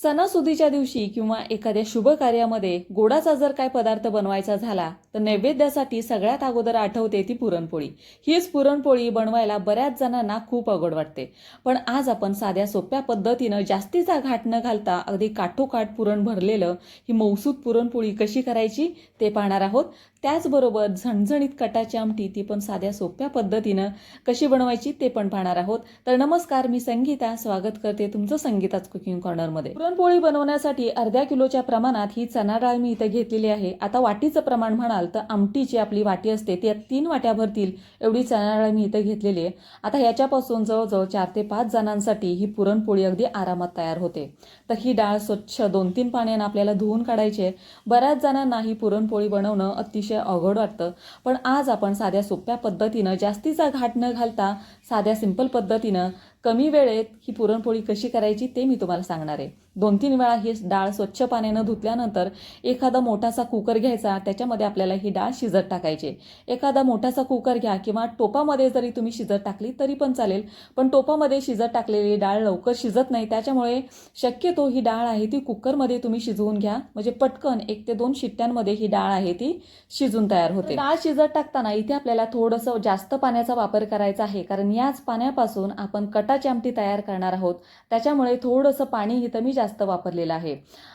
सणासुदीच्या दिवशी किंवा एखाद्या शुभ कार्यामध्ये गोडाचा जर काय पदार्थ बनवायचा झाला तर नैवेद्यासाठी सगळ्यात अगोदर आठवते ती पुरणपोळी. हीच पुरणपोळी बनवायला बऱ्याच जणांना खूप अवघड वाटते. पण आज आपण साध्या सोप्या पद्धतीनं जास्तीचा घाट न घालता अगदी काठोकाठ पुरण भरलेलं ही मौसूद पुरणपोळी कशी करायची ते पाहणार आहोत. त्याचबरोबर झणझणीत कटाची आमटी ती पण साध्या सोप्या पद्धतीनं कशी बनवायची ते पण पाहणार आहोत. तर नमस्कार, मी संगीता स्वागत करते तुमचं संगीताच कुकिंग कॉर्नरमध्ये. पुरणपोळी बनवण्यासाठी अर्ध्या किलोच्या प्रमाणात ही चणा डाळ मी इथे घेतलेली आहे. आता वाटीचं प्रमाण म्हणाल तर आमटीची आपली वाटी असते त्या 3 वाट्या भरतील एवढी चणा डाळ मी इथे घेतलेली आहे. आता ह्याच्यापासून जवळजवळ 4 ते 5 जणांसाठी ही पुरणपोळी अगदी आरामात तयार होते. तर ही डाळ स्वच्छ 2-3 पाण्यानं आपल्याला धुवून काढायची आहे. बऱ्याच जणांना ही पुरणपोळी बनवणं अतिशय अवघड वाटतं, पण आज आपण साध्या सोप्या पद्धतीनं जास्तीचा घाट न घालता साध्या सिंपल पद्धतीनं कमी वेळेत ही पुरणपोळी कशी करायची ते मी तुम्हाला सांगणार आहे. 2-3 वेळा ही डाळ स्वच्छ पाण्यानं धुतल्यानंतर एखादा मोठासा कुकर घ्यायचा, त्याच्यामध्ये आपल्याला ही डाळ शिजत टाकायची. एखादा मोठासा कुकर घ्या किंवा टोपामध्ये जरी तुम्ही शिजत टाकली तरी पण चालेल, पण टोपामध्ये शिजत टाकलेली डाळ लवकर शिजत नाही. त्याच्यामुळे शक्यतो ही डाळ आहे ती कुकरमध्ये तुम्ही शिजवून घ्या, म्हणजे पटकन 1 ते 2 शिट्ट्यांमध्ये ही डाळ आहे ती शिजून तयार होते. डाळ शिजत टाकताना इथे आपल्याला थोडंसं जास्त पाण्याचा वापर करायचा आहे, कारण याच पाण्यापासून आपण कटाची आमटी तयार करणार आहोत. त्याच्यामुळे थोडंसं पाणी इथं मी जास्त वापरलेलं आहे.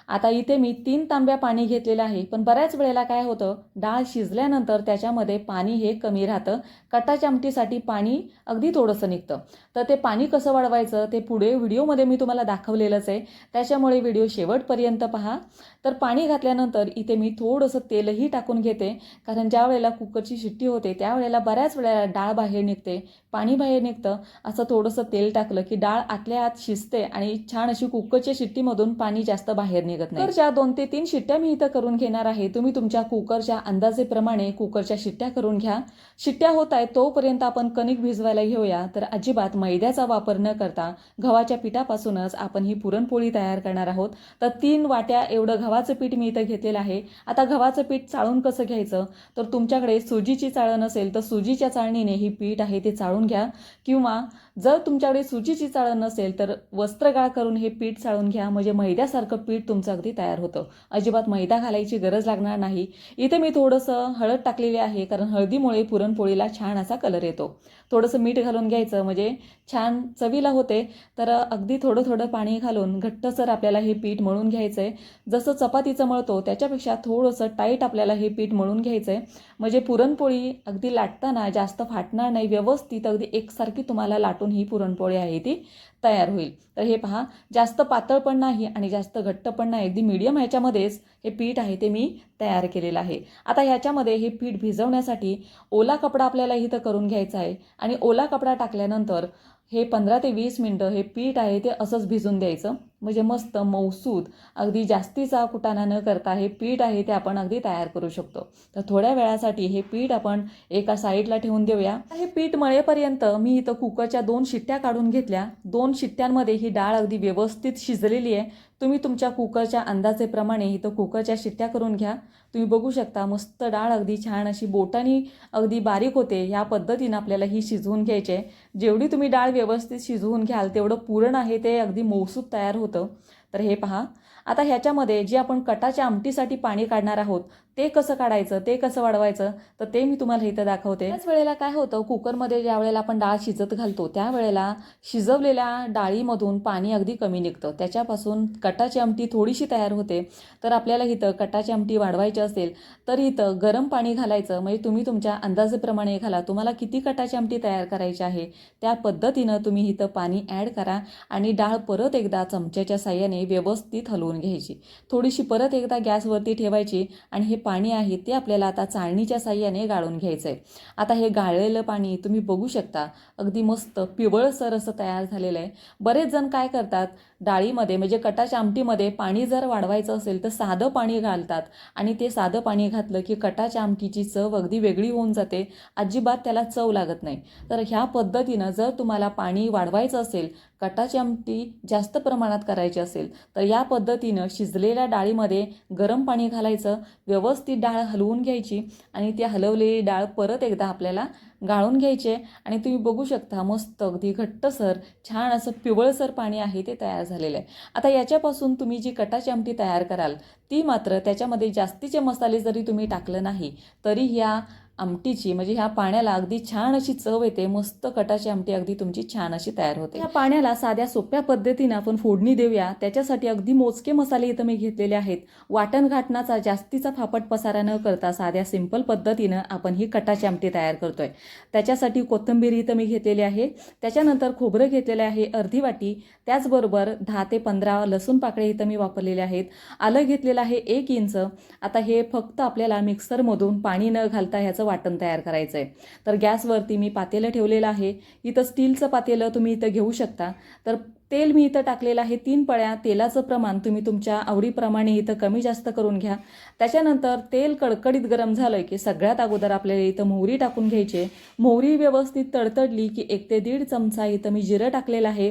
आता इथे मी 3 तांब्या पाणी घेतलेलं आहे, पण बऱ्याच वेळेला काय होतं, डाळ शिजल्यानंतर त्याच्यामध्ये पाणी हे कमी राहतं. कटाच्या आमटीसाठी पाणी अगदी थोडंसं निघतं. तर ते पाणी कसं वाढवायचं ते पुढे व्हिडिओमध्ये मी तुम्हाला दाखवलेलंच आहे, त्याच्यामुळे व्हिडिओ शेवटपर्यंत पहा. तर पाणी घातल्यानंतर इथे मी थोडंसं तेलही टाकून घेते, कारण ज्या वेळेला कुकरची शिट्टी होते त्यावेळेला बऱ्याच वेळेला डाळ बाहेर निघते, पाणी बाहेर निघतं. असं थोडंसं तेल टाकलं की डाळ आतल्या आत शिजते आणि छान अशी कुकरच्या शिट्टीमधून पाणी जास्त बाहेर निघत नाही. कुकरच्या 2 ते 3 शिट्ट्या मी इथं करून घेणार आहे. तुम्ही तुमच्या कुकरच्या अंदाजेप्रमाणे कुकरच्या शिट्ट्या करून घ्या. शिट्ट्या होत आहेत तोपर्यंत आपण कणिक भिजवायला घेऊया. तर अजिबात मैद्याचा वापर न करता गव्हाच्या पिठापासूनच आपण ही पुरणपोळी तयार करणार आहोत. तर 3 वाट्या एवढं गव्हाचं पीठ मी इथं घेतलेलं आहे. आता गव्हाचं पीठ चाळून कसं घ्यायचं, तर तुमच्याकडे सुजीची चाळण असेल तर सुजीच्या चाळणीने ही पीठ आहे ते चाळून घ्या, किंवा जर तुमच्याकडे सुजीची चाळण नसेल तर वस्त्रगाळ करून हे पीठ चाळून घ्या, म्हणजे मैद्यासारखं पीठ तुमचं अगदी तयार होतं. अजिबात मैदा घालायची गरज लागणार नाही. इथे मी थोडंसं हळद टाकलेली आहे, कारण हळदीमुळे पुरणपोळीला छान असा कलर येतो. थोडंसं मीठ घालून घ्यायचं म्हणजे छान चवीला होते. तर अगदी थोडं थोडं पाणी घालून घट्टसर आपल्याला हे पीठ मळून घ्यायचं आहे. जसं चपातीचं मळतो त्याच्यापेक्षा थोडंसं टाईट आपल्याला हे पीठ मळून घ्यायचं आहे, म्हणजे पुरणपोळी अगदी लाटताना जास्त फाटणार नाही, व्यवस्थित अगदी एकसारखी तुम्हाला लाटून ही पुरणपोळी आहे ती तयार होईल. तर हे पहा, जास्त पातळ पण नाही आणि जास्त घट्ट पण नाही, अगदी मीडियम ह्याच्यामध्येच हे पीठ आहे ते मी तयार केलेलं आहे. आता ह्याच्यामध्ये हे पीठ भिजवण्यासाठी ओला कपडा आपल्याला इथं करून घ्यायचा आहे, आणि ओला कपडा टाकल्यानंतर हे 15 ते 20 मिनटं हे पीठ आहे ते असंच भिजून द्यायचं, म्हणजे मस्त मौसूद अगदी जास्तीचा कुटाणा न करता हे पीठ आहे ते आपण अगदी तयार करू शकतो. तर थोड्या वेळासाठी हे पीठ आपण एका साईडला ठेवून देऊया. हे पीठ मळेपर्यंत मी इथं कुकरच्या 2 शिट्ट्या काढून घेतल्या. 2 शिट्ट्यांमध्ये ही डाळ अगदी व्यवस्थित शिजलेली आहे. तुम्ही तुमच्या कुकरच्या अंदाजेप्रमाणे इथं कुकरच्या शिट्ट्या करून घ्या. तुम्ही बघू शकता मस्त डाळ अगदी छान अशी बोटानी अगदी बारीक होते. ह्या पद्धतीनं आपल्याला ही शिजवून घ्यायची आहे. जेवढी तुम्ही डाळ व्यवस्थित शिजवून घ्याल तेवढं पुरण आहे ते अगदी मौसूद तयार होतं. तर हे पहा, आता ह्याच्यामध्ये जे आपण कटाच्या आमटीसाठी पाणी काढणार आहोत ते कसं काढायचं, ते कसं वाढवायचं, तर ते मी तुम्हाला इथं दाखवते. त्याच वेळेला काय होतं, कुकरमध्ये ज्या वेळेला आपण डाळ शिजत घालतो त्यावेळेला शिजवलेल्या डाळीमधून पाणी अगदी कमी निघतं, त्याच्यापासून कटाची आमटी थोडीशी तयार होते. तर आपल्याला इथं कटाची आमटी वाढवायची असेल तर इथं गरम पाणी घालायचं, म्हणजे तुम्ही तुमच्या अंदाजेप्रमाणे घाला. तुम्हाला किती कटाची आमटी तयार करायची आहे त्या पद्धतीनं तुम्ही इथं पाणी ॲड करा, आणि डाळ परत एकदा चमच्याच्या साह्याने व्यवस्थित हलवून घ्यायची. थोडीशी परत एकदा गॅसवरती ठेवायची, आणि हे पाणी आहे ते आपल्याला आता चाळणीच्या साह्याने गाळून घ्यायचं आहे. आता हे गाळलेलं पाणी तुम्ही बघू शकता अगदी मस्त पिवळसर असं तयार झालेलं आहे. बरेच जण काय करतात, डाळीमध्ये म्हणजे कटाच्या आमटीमध्ये पाणी जर वाढवायचं असेल तर साधं पाणी घालतात, आणि ते साधं पाणी घातलं की कटाच्या आमटीची चव अगदी वेगळी होऊन जाते, अजिबात त्याला चव लागत नाही. तर ह्या पद्धतीनं जर तुम्हाला पाणी वाढवायचं असेल कटाची आमटी जास्त प्रमाणात करायची असेल तर या पद्धतीनं शिजलेल्या डाळीमध्ये गरम पाणी घालायचं, व्यवस्थित डाळ हलवून घ्यायची आणि ती हलवलेली डाळ परत एकदा आपल्याला गाळून घ्यायचे आणि तुम्ही बघू शकता मस्त अगदी घट्टसर छान असं पिवळसर पाणी आहे ते तयार झालेलं आहे. आता याच्यापासून तुम्ही जी कटाची आमटी तयार कराल ती मात्र त्याच्यामध्ये जास्तीचे मसाले जरी तुम्ही टाकलं नाही तरी ह्या आमटीची म्हणजे ह्या पाण्याला अगदी छान अशी चव येते. मस्त कटाची आमटी अगदी तुमची छान अशी तयार होते. या पाण्याला साध्या सोप्या पद्धतीने आपण फोडणी देऊया. त्याच्यासाठी अगदी मोजके मसाले इथं मी घेतलेले आहेत. वाटण घाटणाचा जास्तीचा फापट पसारा न करता साध्या सिंपल पद्धतीनं आपण ही कटाची आमटी तयार करतोय. त्याच्यासाठी कोथिंबीर इथं मी घेतलेली आहे. त्याच्यानंतर खोबरं घेतलेलं आहे अर्धी वाटी. त्याचबरोबर 10 ते 15 लसूण पाकळ्या इथं मी वापरलेले आहेत. आलं घेतलेलं आहे 1 इंच. आता हे फक्त आपल्याला मिक्सरमधून पाणी न घालता ह्याचं वाटण तयार करायचं आहे. तर गॅसवरती मी पातेलं ठेवलेलं आहे. इथं स्टीलचं पातेलं तुम्ही इथं घेऊ शकता. तर तेल मी इथं टाकलेलं आहे 3 पळ्या. तेलाचं प्रमाण तुम्ही तुमच्या आवडीप्रमाणे इथं कमी जास्त करून घ्या. त्याच्यानंतर तेल कडकडीत गरम झालं की सगळ्यात अगोदर आपल्याला इथं मोहरी टाकून घ्यायची. मोहरी व्यवस्थित तडतडली की 1 ते 1.5 चमचा इथं मी जिरं टाकलेलं आहे.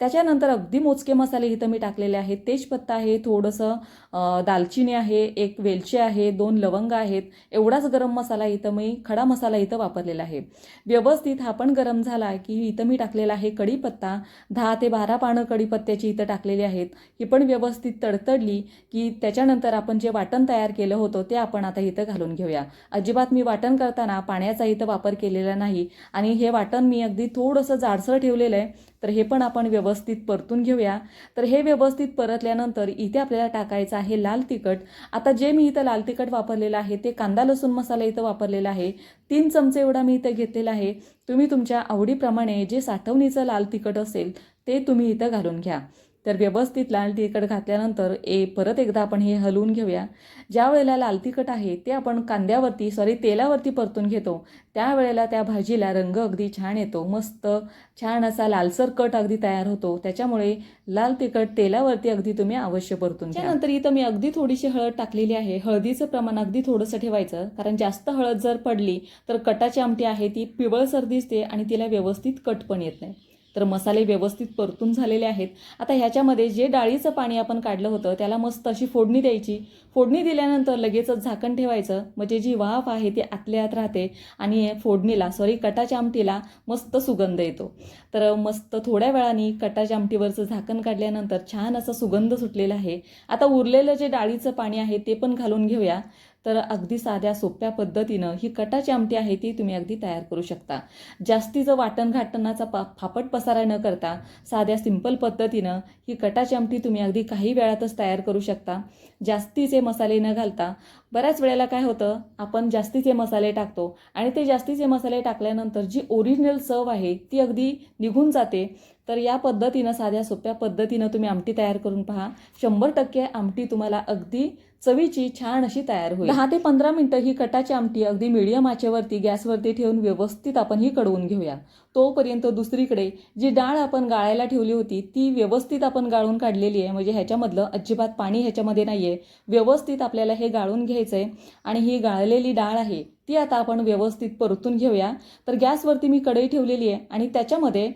त्याच्यानंतर अगदी मोजके मसाले इथं मी टाकलेले आहेत. तेजपत्ता आहे, थोडंसं दालचिनी आहे, 1 वेलची आहे, 2 लवंग आहेत. एवढाच गरम मसाला इथं मी खडा मसाला इथं वापरलेला आहे. व्यवस्थित हा पण गरम झाला की इथं मी टाकलेला आहे कढीपत्ता. 10 ते 12 पानं कढीपत्त्याची इथं टाकलेली आहेत. ही पण व्यवस्थित तडतडली की त्याच्यानंतर आपण जे वाटण तयार केलं होतं ते आपण आता इथं घालून घेऊया. अजिबात मी वाटण करताना पाण्याचा इथं वापर केलेला नाही आणि हे वाटण मी अगदी थोडंसं जाडसर ठेवलेलं आहे. तर हे पण आपण व्यवस्थित परतून घेऊया. तर हे व्यवस्थित परतल्यानंतर इथे आपल्याला टाकायचं आहे लाल तिखट. आता जे मी इथं लाल तिखट वापरलेलं आहे ते कांदा लसूण मसाला इथं वापरलेला आहे. 3 चमचे एवढा मी इथं घेतलेला आहे. तुम्ही तुमच्या आवडीप्रमाणे जे साठवणीचं लाल तिखट असेल ते तुम्ही इथं घालून घ्या. तर व्यवस्थित लाल तिखट घातल्यानंतर परत एकदा आपण हे हलवून घेऊया. ज्या वेळेला लाल तिखट आहे ते आपण तेलावरती परतून घेतो त्यावेळेला त्या भाजीला रंग अगदी छान येतो. मस्त छान असा लालसर कट अगदी तयार होतो. त्याच्यामुळे लाल तिखट तेलावरती अगदी तुम्ही अवश्य परतून घ्या. त्यानंतर इथं मी अगदी थोडीशी हळद टाकलेली आहे. हळदीचं प्रमाण अगदी थोडंसं ठेवायचं, कारण जास्त हळद जर पडली तर कटाची आमटी आहे ती पिवळसर दिसते आणि तिला व्यवस्थित कट पण येत नाही. तर मसाले व्यवस्थित परतून झालेले आहेत. आता ह्याच्यामध्ये जे डाळीचं पाणी आपण काढलं होतं त्याला मस्त अशी फोडणी द्यायची. फोडणी दिल्यानंतर लगेचच झाकण ठेवायचं, म्हणजे जी वाफ आहे ती आतल्या आत राहते आणि कटाच्या आमटीला मस्त सुगंध येतो. तर मस्त थोड्या वेळाने कटाच्या आमटीवरचं झाकण काढल्यानंतर छान असा सुगंध सुटलेला आहे. आता उरलेलं जे डाळीचं पाणी आहे ते पण घालून घेऊया. तर अगदी साध्या सोप्या पद्धतीनं ही कटाची आमटी आहे ती तुम्ही अगदी तयार करू शकता. जास्तीचं वाटण घाटणाचा फापट पसारा न करता साध्या सिंपल पद्धतीनं ही कटाची आमटी तुम्ही अगदी काही वेळातच तयार करू शकता. जास्तीचे मसाले न घालता. बऱ्याच वेळेला काय होतं, आपण जास्तीचे मसाले टाकतो आणि ते जास्तीचे मसाले टाकल्यानंतर जी ओरिजिनल चव आहे ती अगदी निघून जाते. तर या पद्धतीनं साध्या सोप्या पद्धतीनं तुम्ही आमटी तयार करून पहा. 100% आमटी तुम्हाला अगदी चवीची छान अशी तयार होईल. 10 ते 15 मिनिटं ही कटाची आमटी अगदी मीडियम आचेवरती गॅसवरती ठेवून व्यवस्थित आपण ही कडवून घेऊया. तोपर्यंत दुसरीकडे जी डाळ आपण गाळायला ठेवली होती ती व्यवस्थित आपण गाळून काढलेली आहे. म्हणजे ह्याच्यामधलं अजिबात पाणी ह्याच्यामध्ये नाहीये. व्यवस्थित आपल्याला हे गाळून घ्यायचंय आणि ही गाळलेली डाळ आहे ती आता आपण व्यवस्थित परतून घेऊया. तर गॅसवरती मी कढई ठेवलेली आहे आणि त्याच्यामध्ये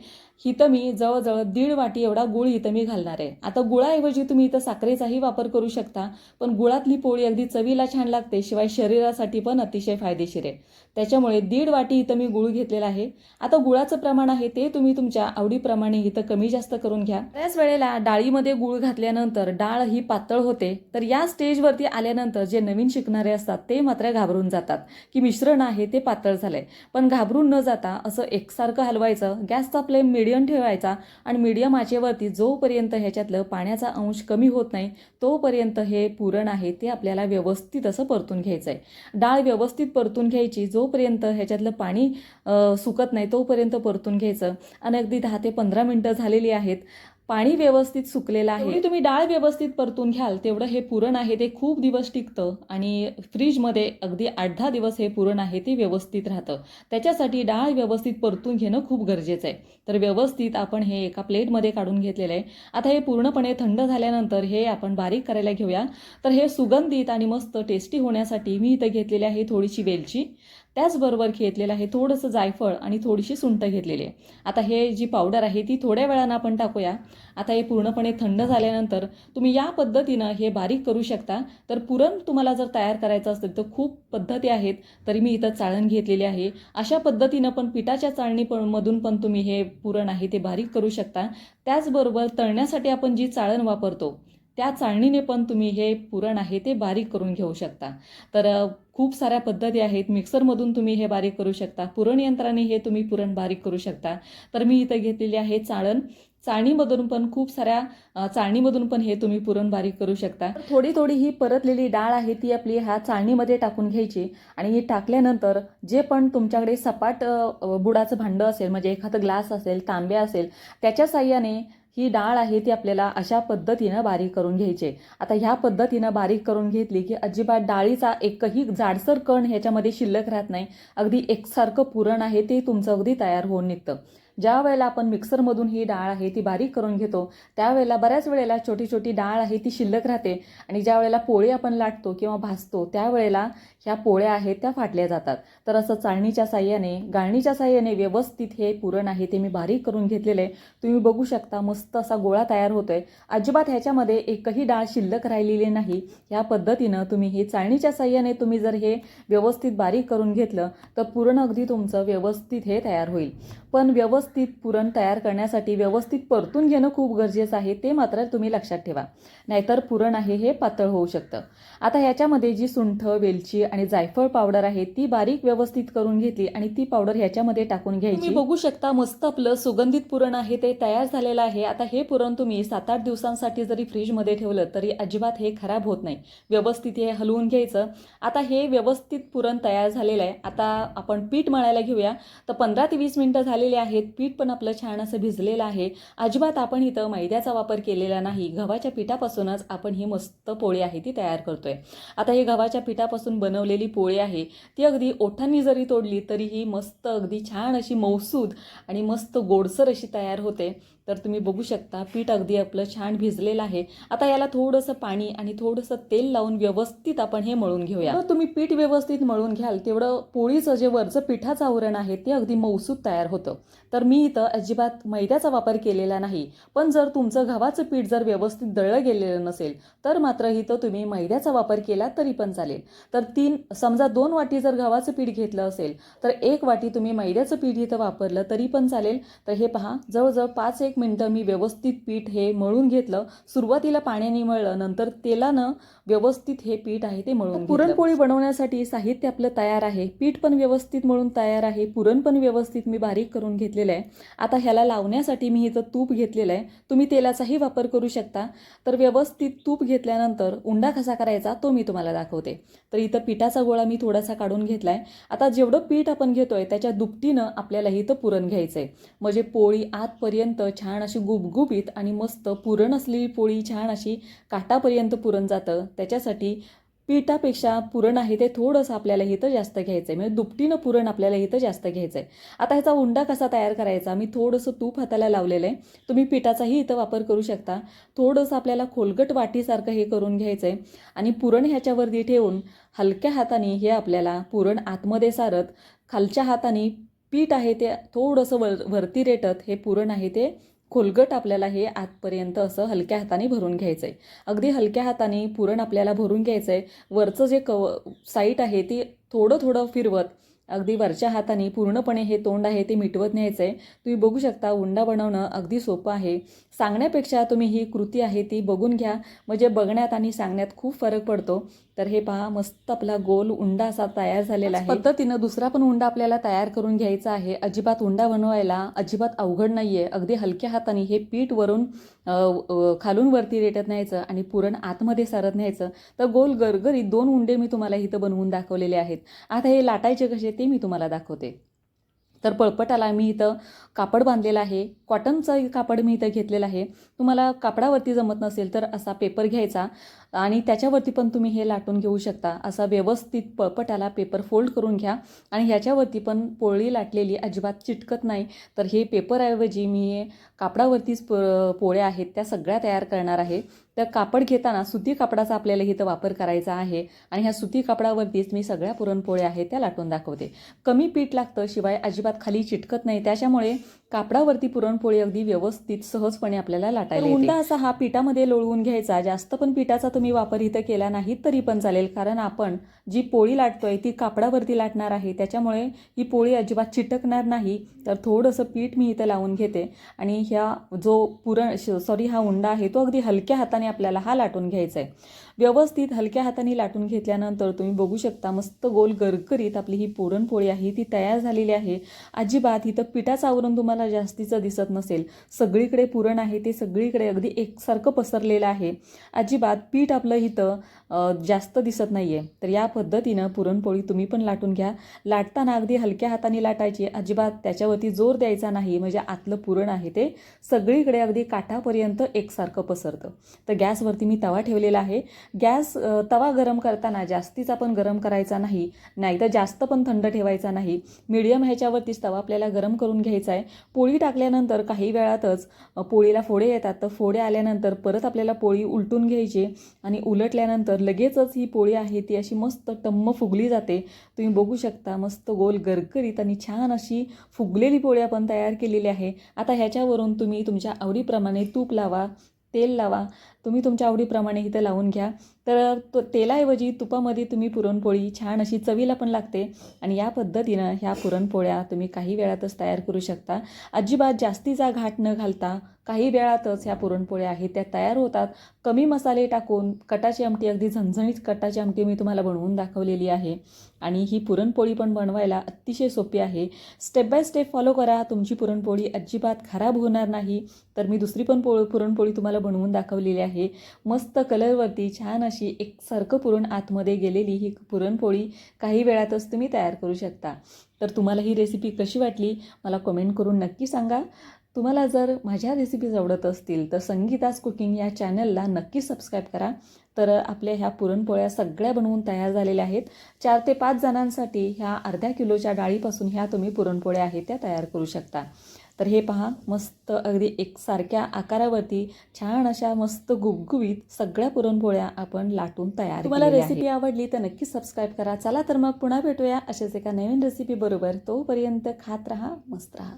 इथं मी जवळजवळ 1.5 वाटी एवढा गुळ इथं मी घालणार आहे. आता गुळाऐवजी तुम्ही इथं साखरेचाही वापर करू शकता, पण गुळातली पोळी अगदी चवीला छान लागते, शिवाय शरीरासाठी पण अतिशय फायदेशीर आहे. त्याच्यामुळे 1.5 वाटी इथं मी गुळ घेतलेला आहे. आता गुळाचं प्रमाण आहे ते तुम्ही तुमच्या आवडीप्रमाणे इथं कमी जास्त करून घ्या. त्याच वेळेला डाळीमध्ये गुळ घातल्यानंतर डाळ ही पातळ होते. तर या स्टेजवरती आल्यानंतर जे नवीन शिकणारे असतात ते मात्र घाबरून जातात की मिश्रण आहे ते पातळ झालंय. पण घाबरून न जाता असं एकसारखं हलवायचं. गॅसचा फ्लेम मीडियम ठेवायचा आणि मीडियम आचेवरती जोपर्यंत ह्याच्यातलं पाण्याचा अंश कमी होत नाही तोपर्यंत हे पुरण आहे ते आपल्याला व्यवस्थित असं परतून घ्यायचं आहे. डाळ व्यवस्थित परतून घ्यायची. जोपर्यंत ह्याच्यातलं पाणी सुकत नाही तोपर्यंत परतून घ्यायचं आणि अगदी 10 ते 15 मिनिटं झालेली आहेत. पाणी व्यवस्थित सुकलेलं आहे. तुम्ही डाळ व्यवस्थित परतून घ्याल तेवढं हे पुरण आहे ते खूप दिवस टिकतं आणि फ्रीजमध्ये अगदी 8-10 दिवस हे पुरण आहे ते व्यवस्थित राहतं. त्याच्यासाठी डाळ व्यवस्थित परतून घेणं खूप गरजेचं आहे. तर व्यवस्थित आपण हे एका प्लेटमध्ये काढून घेतलेलं आहे. आता हे पूर्णपणे थंड झाल्यानंतर हे आपण बारीक करायला घेऊया. तर हे सुगंधित आणि मस्त टेस्टी होण्यासाठी मी इथं घेतलेली आहे थोडीशी वेलची. त्याचबरोबर घेतलेलं आहे थोडंसं जायफळ आणि थोडीशी सुंठ घेतलेली आहे. आता हे जी पावडर आहे ती थोड्या वेळानं आपण टाकूया. आता हे पूर्णपणे थंड झाल्यानंतर तुम्ही या पद्धतीनं हे बारीक करू शकता. तर पुरण तुम्हाला जर तयार करायचं असेल तर खूप पद्धती आहेत. तरी मी इथं चाळण घेतलेली आहे. अशा पद्धतीनं पण पिठाच्या मधून पण तुम्ही हे पुरण आहे ते बारीक करू शकता. त्याचबरोबर तळण्यासाठी आपण जी चाळण वापरतो त्या चाळणीने पण तुम्ही हे पुरण आहे ते बारीक करून घेऊ शकता. तर खूप साऱ्या पद्धती आहेत. मिक्सरमधून तुम्ही हे बारीक करू शकता. पुरण यंत्राने हे तुम्ही पुरण बारीक करू शकता. तर मी इथं घेतलेली आहे चाळण. चाळणीमधून पण खूप साऱ्या चाळणीमधून पण हे तुम्ही पुरण बारीक करू शकता. थोडी थोडी ही परतलेली डाळ आहे ती आपली ह्या चाळणीमध्ये टाकून घ्यायची आणि ही टाकल्यानंतर जे पण तुमच्याकडे सपाट बुडाचं भांडं असेल, म्हणजे एखादं ग्लास असेल, तांब्या असेल, त्याच्या साह्याने ही डाळ आहे ती आपल्याला अशा पद्धतीनं बारीक करून घ्यायची. आता ह्या पद्धतीनं बारीक करून घेतली की अजिबात डाळीचा एकही जाडसर कण ह्याच्यामध्ये शिल्लक राहत नाही. अगदी एकसारखं पुरण आहे ते तुमचं अगदी तयार होऊन निघतं. ज्या वेळेला आपण मिक्सरमधून ही डाळ आहे ती बारीक करून घेतो त्यावेळेला बऱ्याच वेळेला छोटी छोटी डाळ आहे ती शिल्लक राहते आणि ज्या वेळेला पोळी आपण लाटतो किंवा भाजतो त्यावेळेला ह्या पोळ्या आहेत त्या फाटल्या जातात. तर असं चाळणीच्या साह्याने, गाळणीच्या साह्याने व्यवस्थित हे पुरण आहे ते मी बारीक करून घेतलेलं आहे. तुम्ही बघू शकता मस्त असा गोळा तयार होतोय. अजिबात ह्याच्यामध्ये एकही डाळ शिल्लक राहिलेली नाही. ह्या पद्धतीनं तुम्ही हे चाळणीच्या साह्याने तुम्ही जर हे व्यवस्थित बारीक करून घेतलं तर पुरण अगदी तुमचं व्यवस्थित हे तयार होईल. पण व्यवस्थित पुरण तयार करण्यासाठी व्यवस्थित परतून घेणं खूप गरजेचं आहे, ते मात्र तुम्ही लक्षात ठेवा. नाहीतर पुरण आहे हे पातळ होऊ शकतं. आता ह्याच्यामध्ये जी सुंठ, वेलची आणि जायफळ पावडर आहे ती बारीक व्यवस्थित करून घेतली आणि ती पावडर ह्याच्यामध्ये टाकून घ्यायची. तुम्ही बघू शकता मस्त आपलं सुगंधित पुरण आहे ते तयार झालेलं आहे. आता हे पुरण तुम्ही 7-8 दिवसांसाठी जरी फ्रीजमध्ये ठेवलं तरी अजिबात हे खराब होत नाही. व्यवस्थित हे हलवून घ्यायचं. आता हे व्यवस्थित पुरण तयार झालेलं आहे. आता आपण पीठ मळायला घेऊया. तर 15 ते 20 मिनिटं झालेली आहेत. पीठ पण आपलं छान असं भिजलेलं आहे. अजिबात आपण इथं मैद्याचा वापर केलेला नाही. गव्हाच्या पिठापासूनच आपण ही मस्त पोळी आहे ती तयार करतोय. आता ही गव्हाच्या पिठापासून बनवलेली पोळी आहे ती अगदी ओठांनी जरी तोडली तरी ही मस्त अगदी छान अशी मौसूद आणि मस्त गोडसर अशी तयार होते. तर तुम्ही बघू शकता पीठ अगदी आपलं छान भिजलेलं आहे. आता याला थोडंसं पाणी आणि थोडंसं तेल लावून व्यवस्थित आपण हे मळून घेऊया. तर तुम्ही पीठ व्यवस्थित मळून घ्याल तेवढं पोळीचं जे वरचं पिठाचं आवरण आहे ते अगदी मौसूद तयार होतं. तर मी इथं अजिबात मैद्याचा वापर केलेला नाही. पण जर तुमचं गव्हाचं पीठ जर व्यवस्थित दळलं गेलेलं नसेल तर मात्र इथं तुम्ही मैद्याचा वापर केला तरी पण चालेल. तर समजा 2 वाटी जर गव्हाचं पीठ घेतलं असेल तर 1 वाटी तुम्ही मैद्याचं पीठ इथं वापरलं तरी पण चालेल. तर हे पहा जवळजवळ 5-1 मिनिटं मी व्यवस्थित पीठ हे मळून घेतलं. सुरुवातीला पाण्याने मळलं, नंतर तेलानं व्यवस्थित हे पीठ आहे ते मळून घेतलं. पुरणपोळी बनवण्यासाठी साहित्य आपलं तयार आहे. पीठ पण व्यवस्थित मळून तयार आहे. पुरण पण व्यवस्थित मी बारीक करून घेतलेलं आहे. आता ह्याला लावण्यासाठी मी इथं तूप घेतलेलं आहे. तुम्ही तेलाचाही वापर करू शकता. तर व्यवस्थित तूप घेतल्यानंतर उंडा कसा करायचा तो मी तुम्हाला दाखवते. तर इथं पिठाचा गोळा मी थोडासा काढून घेतलाय. आता जेवढं पीठ आपण घेतोय त्याच्या दुपटीनं आपल्याला इथं पुरण घ्यायचंय. म्हणजे पोळी आतपर्यंत छान अशी गुबगुबीत आणि मस्त पुरण असलेली पोळी छान अशी काटापर्यंत पुरण जातं. त्याच्यासाठी पिठापेक्षा पुरण आहे ते थोडंसं आपल्याला इथं जास्त घ्यायचं आहे. म्हणजे दुपटीनं पुरण आपल्याला इथं जास्त घ्यायचं आहे. आता ह्याचा उंडा कसा तयार करायचा, मी थोडंसं तूप हाताला लावलेलं आहे. तुम्ही पिठाचाही इथं वापर करू शकता. थोडंसं आपल्याला खोलगट वाटीसारखं हे करून घ्यायचं आहे आणि पुरण ह्याच्यावरती ठेवून हलक्या हाताने हे आपल्याला पुरण आतमध्ये सारत खालच्या हाताने पीठ आहे ते थोडंसं वरती रेटत हे पुरण आहे ते खोलगट आपल्याला हे आतपर्यंत असं हलक्या हाताने भरून घ्यायचं आहे. अगदी हलक्या हाताने पुरण आपल्याला भरून घ्यायचं आहे. वरचं जे साईड आहे ती थोडं थोडं फिरवत अगदी वरच्या हाताने पूर्णपणे हे तोंड आहे ते मिटवत न्यायचं आहे. तुम्ही बघू शकता उंडा बनवणं अगदी सोपं आहे. सांगण्यापेक्षा तुम्ही ही कृती आहे ती बघून घ्या. म्हणजे बघण्यात आणि सांगण्यात खूप फरक पडतो. तर हे पहा मस्त आपला गोल उंडा असा तयार झालेला आहे. पद्धतीनं दुसरा पण उंडा आपल्याला तयार करून घ्यायचा आहे. अजिबात उंडा बनवायला अजिबात अवघड नाहीये. अगदी हलक्या हाताने हे पीठ वरून खालून वरती रेटत न्यायचं आणि पुरण आतमध्ये सारत न्यायचं. तर गोल गरगरीत 2 उंडे मी तुम्हाला इथं बनवून दाखवलेले आहेत. आता हे लाटायचे कसे ते मी तुम्हाला दाखवते. तर पळपटाला मी इथं कापड बांधलेलं आहे. कॉटनचं कापड मी इथं घेतलेलं आहे. तुम्हाला कापडावरती जमत नसेल तर असा पेपर घ्यायचा आणि त्याच्यावरती पण तुम्ही हे लाटून घेऊ शकता. असा व्यवस्थित पळपटाला पेपर फोल्ड करून घ्या आणि ह्याच्यावरती पण पोळी लाटलेली अजिबात चिटकत नाही. तर हे पेपरऐवजी मी कापडावरतीच पोळ्या आहेत त्या सगळ्या तयार करणार आहे. तर कापड घेताना सुती कापडाचा आपल्याला इथं वापर करायचा आहे आणि ह्या सुती कापडावरतीच मी सगळ्या पुरणपोळ्या आहेत त्या लाटून दाखवते. कमी पीठ लागतं, शिवाय अजिबात खाली चिटकत नाही, त्याच्यामुळे कापडावरती पुरणपोळी अगदी व्यवस्थित सहजपणे आपल्याला लाटायला येते. उंडा असा हा पिठामध्ये लोळवून घ्यायचा. जास्त पण पिठाचा तुम्ही वापर इथं केला नाही तरी पण चालेल, कारण आपण जी पोळी लाटतोय ती कापडावरती लाटणार आहे, त्याच्यामुळे ही पोळी अजिबात चिटकणार नाही. तर थोडंसं पीठ मी इथं लावून घेते आणि ह्या जो हा उंडा आहे तो अगदी हलक्या हाताने आपल्याला हा लाटून घ्यायचा आहे. व्यवस्थित हलक्या हाताने लाटून घेतल्यानंतर तुम्ही बघू शकता मस्त गोल गरगरीत आपली ही पुरणपोळी आहे ती तयार झालेली आहे. अजिबात इथं पिठाचं आवरण तुम्हाला जास्तीचं दिसत नसेल. सगळीकडे पुरण आहे ते सगळीकडे अगदी एकसारखं पसरलेलं आहे. अजिबात पीठ आपलं इथं जास्त दिसत नाहीये. तर या पद्धतीनं पुरणपोळी तुम्ही पण लाटून घ्या. लाटताना अगदी हलक्या हाताने लाटायची, अजिबात त्याच्यावरती जोर द्यायचा नाही, म्हणजे आतलं पुरण आहे ते सगळीकडे अगदी काठापर्यंत एकसारखं पसरतं. तर गॅसवरती मी तवा ठेवलेला आहे. तवा गरम करताना जास्तीचा पण गरम करायचा नाही, नाहीतर जास्त पण थंड ठेवायचा नाही. मीडियम ह्याच्यावरतीच तवा आपल्याला गरम करून घ्यायचा आहे. पोळी टाकल्यानंतर काही वेळातच पोळीला फोडे येतात, तर फोडे आल्यानंतर परत आपल्याला पोळी उलटून घ्यायची आणि उलटल्यानंतर लगेचच ही पोळी आहे ती अशी मस्त टम्म फुगली जाते. तुम्ही बघू शकता मस्त गोल गरगरीत आणि छान अशी फुगलेली पोळी आपण तयार केलेली आहे. आता ह्याच्यावरून तुम्ही तुमच्या आवडीप्रमाणे तूप लावा, तेल लावा, तुम्ही तुमच्या आवडीप्रमाणे इथं लावून घ्या. तर तेलाऐवजी तुपामध्ये तुम्ही पुरणपोळी छान अशी चवीला पण लागते आणि या पद्धतीनं ह्या पुरणपोळ्या तुम्ही काही वेळातच तयार करू शकता. अजिबात जास्तीचा घाट न घालता काही वेळातच ह्या पुरणपोळ्या आहेत त्या तयार होतात. कमी मसाले टाकून कटाची आमटी, अगदी झणझणीत कटाची आमटी मी तुम्हाला बनवून दाखवलेली आहे आणि ही पुरणपोळी पण बनवायला अतिशय सोपी आहे. स्टेप बाय स्टेप फॉलो करा, तुमची पुरणपोळी अजिबात खराब होणार नाही. तर मी दुसरी पण पुरणपोळी तुम्हाला बनवून दाखवलेली आहे. मस्त कलरवरती छान अशी एकसारखं पुरण आतमध्ये गेलेली ही पुरणपोळी काही वेळातच तुम्ही तयार करू शकता. तर तुम्हाला ही रेसिपी कशी वाटली मला कमेंट करून नक्की सांगा. तुम्हाला जर माझ्या रेसिपीज आवडत असतील तर संगीताज कुकिंग या चॅनलला नक्की सबस्क्राईब करा. तर आपल्या ह्या पुरणपोळ्या सगळ्या बनवून तयार झालेल्या आहेत. 4 ते 5 जणांसाठी ह्या अर्ध्या किलोच्या डाळीपासून ह्या तुम्ही पुरणपोळ्या आहेत त्या तयार करू शकता. तर हे पहा, मस्त अगदी एकसारख्या आकारावरती छान अशा मस्त गुबगुबीत सगळ्या पुरणपोळ्या आपण लाटून तयार. तुम्हाला रेसिपी आवडली तर नक्की सबस्क्राईब करा. चला तर मग पुन्हा भेटूया अशाच एका नवीन रेसिपी बरोबर. तोपर्यंत खात राहा, मस्त राहा.